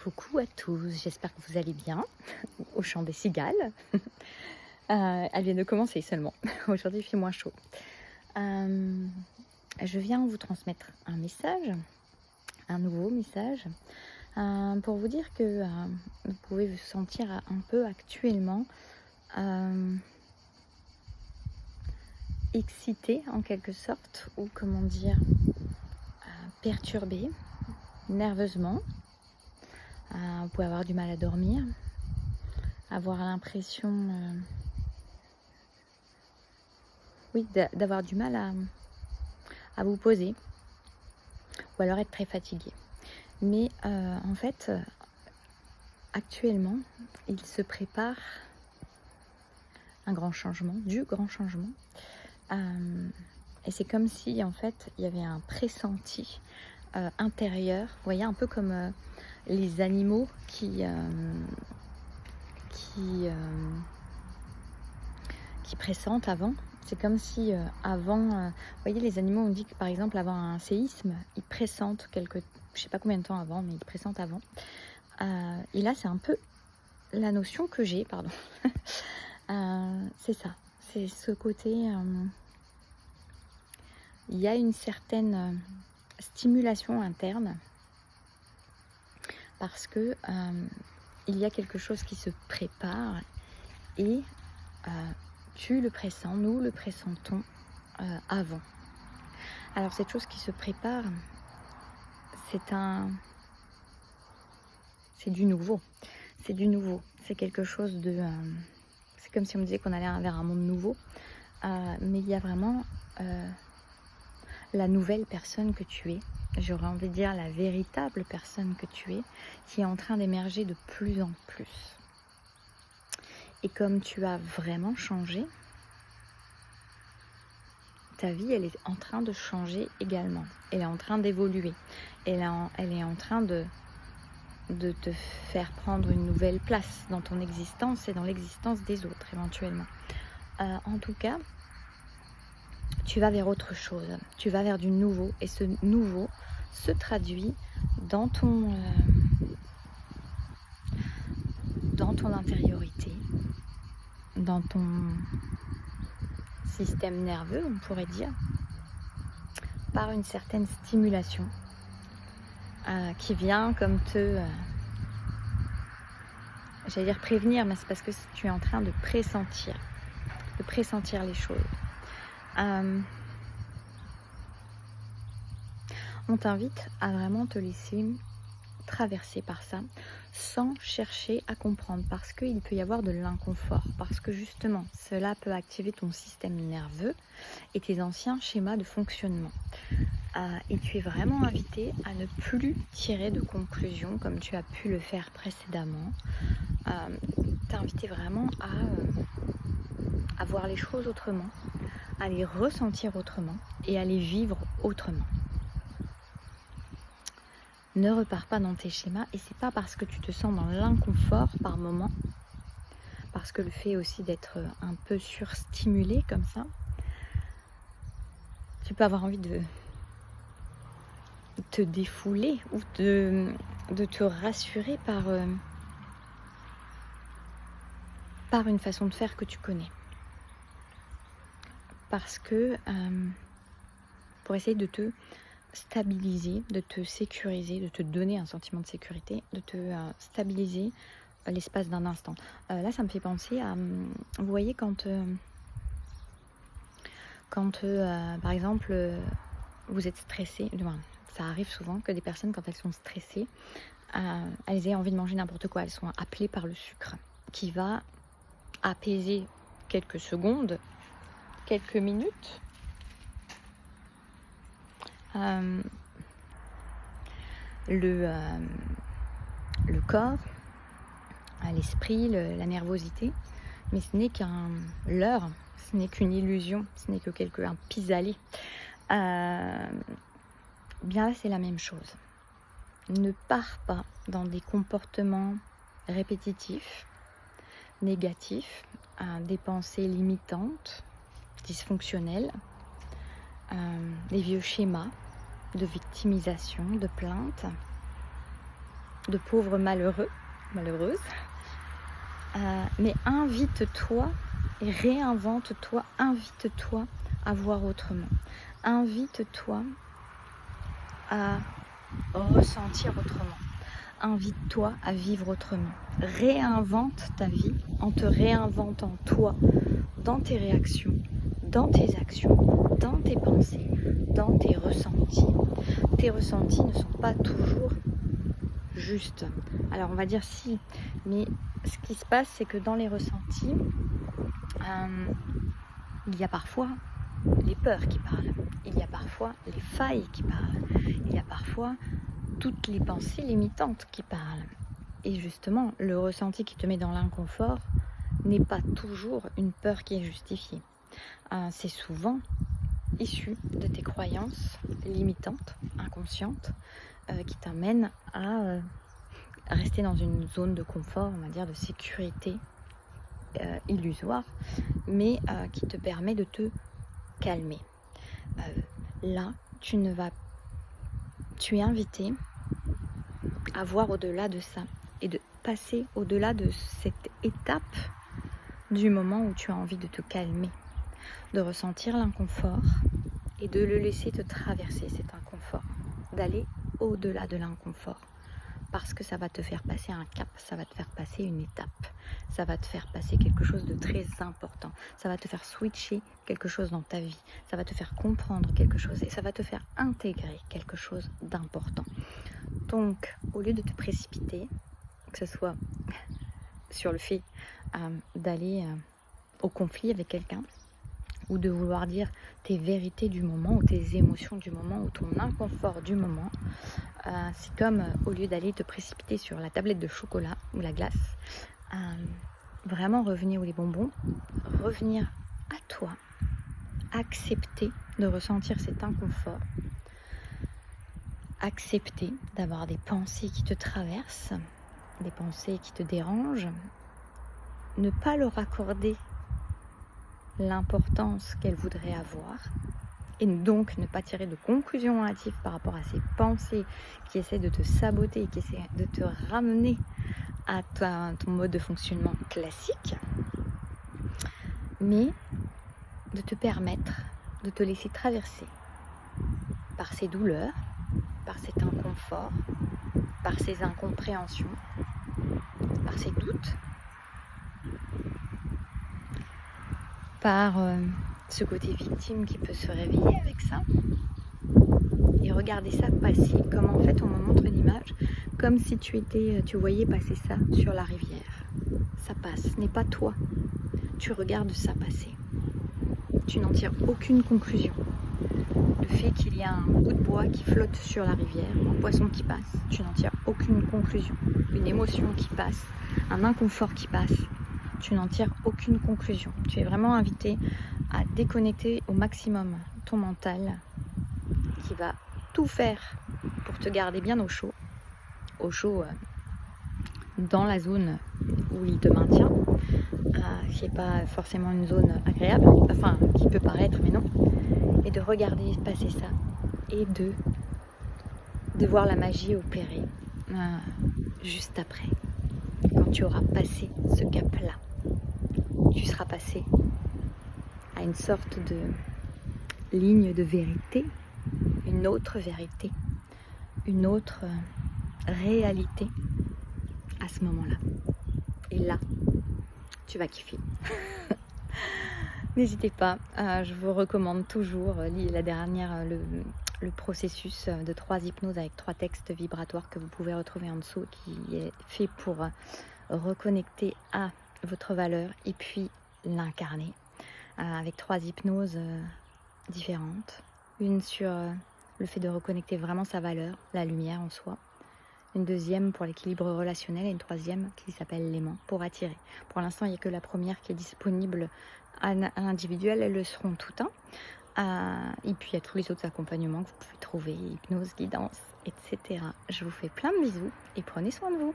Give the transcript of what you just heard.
Coucou à tous, j'espère que vous allez bien au chant des cigales. Elle vient de commencer seulement. Aujourd'hui, il fait moins chaud. Je viens vous transmettre un message, un nouveau message, pour vous dire que vous pouvez vous sentir un peu actuellement excité en quelque sorte, ou comment dire, perturbé nerveusement. Vous pouvez avoir du mal à dormir, avoir l'impression d'avoir du mal à vous poser, ou alors être très fatigué. Mais en fait, actuellement, il se prépare un grand changement, du grand changement. Et c'est comme si, en fait, il y avait un pressenti intérieur. Vous voyez, un peu comme les animaux qui pressentent avant. C'est comme si avant, vous voyez, les animaux, on dit que par exemple avant un séisme, ils pressentent je sais pas combien de temps avant, mais ils pressentent avant. Et là, c'est un peu la notion que j'ai, pardon. C'est ça, c'est ce côté. Il y a une certaine stimulation interne parce que il y a quelque chose qui se prépare et tu le pressens, nous le pressentons avant. Alors cette chose qui se prépare, c'est du nouveau. C'est du nouveau. C'est quelque chose de... c'est comme si on me disait qu'on allait vers un monde nouveau. Mais il y a vraiment la nouvelle personne que tu es. J'aurais envie de dire la véritable personne que tu es, qui est en train d'émerger de plus en plus. Et comme tu as vraiment changé, ta vie, elle est en train de changer également. Elle est en train d'évoluer. Elle est en train de te faire prendre une nouvelle place dans ton existence et dans l'existence des autres éventuellement. En tout cas, tu vas vers autre chose. Tu vas vers du nouveau. Et ce nouveau se traduit dans ton intériorité, dans ton système nerveux, on pourrait dire, par une certaine stimulation qui vient comme j'allais dire prévenir, mais c'est parce que tu es en train de pressentir les choses. On t'invite à vraiment te laisser traverser par ça sans chercher à comprendre, parce qu'il peut y avoir de l'inconfort, parce que justement cela peut activer ton système nerveux et tes anciens schémas de fonctionnement. Et tu es vraiment invité à ne plus tirer de conclusions comme tu as pu le faire précédemment. T'es invité vraiment à voir les choses autrement, à les ressentir autrement et à les vivre autrement. Ne repars pas dans tes schémas, et c'est pas parce que tu te sens dans l'inconfort par moment, parce que le fait aussi d'être un peu surstimulé comme ça, tu peux avoir envie de te défouler ou de te rassurer par une façon de faire que tu connais. Parce que pour essayer de te stabiliser, de te sécuriser, de te donner un sentiment de sécurité, de te stabiliser l'espace d'un instant. Là, ça me fait penser à, vous voyez, quand par exemple, vous êtes stressé, ça arrive souvent que des personnes, quand elles sont stressées, elles aient envie de manger n'importe quoi. Elles sont appelées par le sucre, qui va apaiser quelques secondes, quelques minutes, le corps, l'esprit, la nervosité, mais ce n'est qu'un leurre, ce n'est qu'une illusion, ce n'est que un pis-aller. Bien là, c'est la même chose. Ne pars pas dans des comportements répétitifs, négatifs, des pensées limitantes, dysfonctionnelles, des vieux schémas de victimisation, de plainte. de pauvres malheureux, malheureuses. Mais invite-toi et réinvente-toi, invite-toi à voir autrement. Invite-toi à ressentir autrement. Invite-toi à vivre autrement. Réinvente ta vie en te réinventant toi dans tes réactions, dans tes actions, dans tes pensées, dans tes ressentis. Tes ressentis ne sont pas toujours justes. Alors on va dire si, mais ce qui se passe, c'est que dans les ressentis, il y a parfois les peurs qui parlent, il y a parfois les failles qui parlent, il y a parfois toutes les pensées limitantes qui parlent. Et justement, le ressenti qui te met dans l'inconfort n'est pas toujours une peur qui est justifiée. C'est souvent issu de tes croyances limitantes, inconscientes, qui t'amènent à rester dans une zone de confort, on va dire de sécurité illusoire, mais qui te permet de te calmer. Là, tu es invité à voir au-delà de ça et de passer au-delà de cette étape du moment où tu as envie de te calmer, de ressentir l'inconfort et de le laisser te traverser cet inconfort, d'aller au-delà de l'inconfort. Parce que ça va te faire passer un cap, ça va te faire passer une étape, ça va te faire passer quelque chose de très important, ça va te faire switcher quelque chose dans ta vie, ça va te faire comprendre quelque chose et ça va te faire intégrer quelque chose d'important. Donc, au lieu de te précipiter, que ce soit sur le fait d'aller au conflit avec quelqu'un, ou de vouloir dire tes vérités du moment, ou tes émotions du moment, ou ton inconfort du moment, c'est comme au lieu d'aller te précipiter sur la tablette de chocolat ou la glace, vraiment revenir, ou les bonbons, revenir à toi, accepter de ressentir cet inconfort, accepter d'avoir des pensées qui te traversent, des pensées qui te dérangent, ne pas leur accorder l'importance qu'elles voudraient avoir, et donc ne pas tirer de conclusions hâtives par rapport à ces pensées qui essaient de te saboter et qui essaient de te ramener à ton mode de fonctionnement classique, mais de te permettre de te laisser traverser par ces douleurs, par cet inconfort, par ces incompréhensions, par ces doutes, par ce côté victime qui peut se réveiller avec ça, et regarder ça passer, comme en fait on me montre une image, comme si tu voyais passer ça sur la rivière. Ça passe, ce n'est pas toi. Tu regardes ça passer. Tu n'en tires aucune conclusion. Le fait qu'il y a un bout de bois qui flotte sur la rivière, un poisson qui passe, tu n'en tires aucune conclusion. Une émotion qui passe, un inconfort qui passe, tu n'en tires aucune conclusion. Tu es vraiment invité à déconnecter au maximum ton mental qui va tout faire pour te garder bien au chaud dans la zone où il te maintient, qui n'est pas forcément une zone agréable, enfin qui peut paraître mais non, et de regarder passer ça et de voir la magie opérer juste après, quand tu auras passé ce cap-là. Tu seras passé à une sorte de ligne de vérité, une autre vérité, une autre réalité à ce moment-là. Et là, tu vas kiffer. N'hésitez pas, je vous recommande toujours le processus de 3 hypnoses avec 3 textes vibratoires que vous pouvez retrouver en dessous, qui est fait pour reconnecter à votre valeur et puis l'incarner, avec 3 hypnoses différentes. Une sur le fait de reconnecter vraiment sa valeur, la lumière en soi. Une deuxième pour l'équilibre relationnel et une troisième qui s'appelle l'aimant pour attirer. Pour l'instant, il n'y a que la première qui est disponible à l'individuel, elles le seront tout et puis il y a tous les autres accompagnements que vous pouvez trouver, hypnose, guidance, etc. Je vous fais plein de bisous et prenez soin de vous.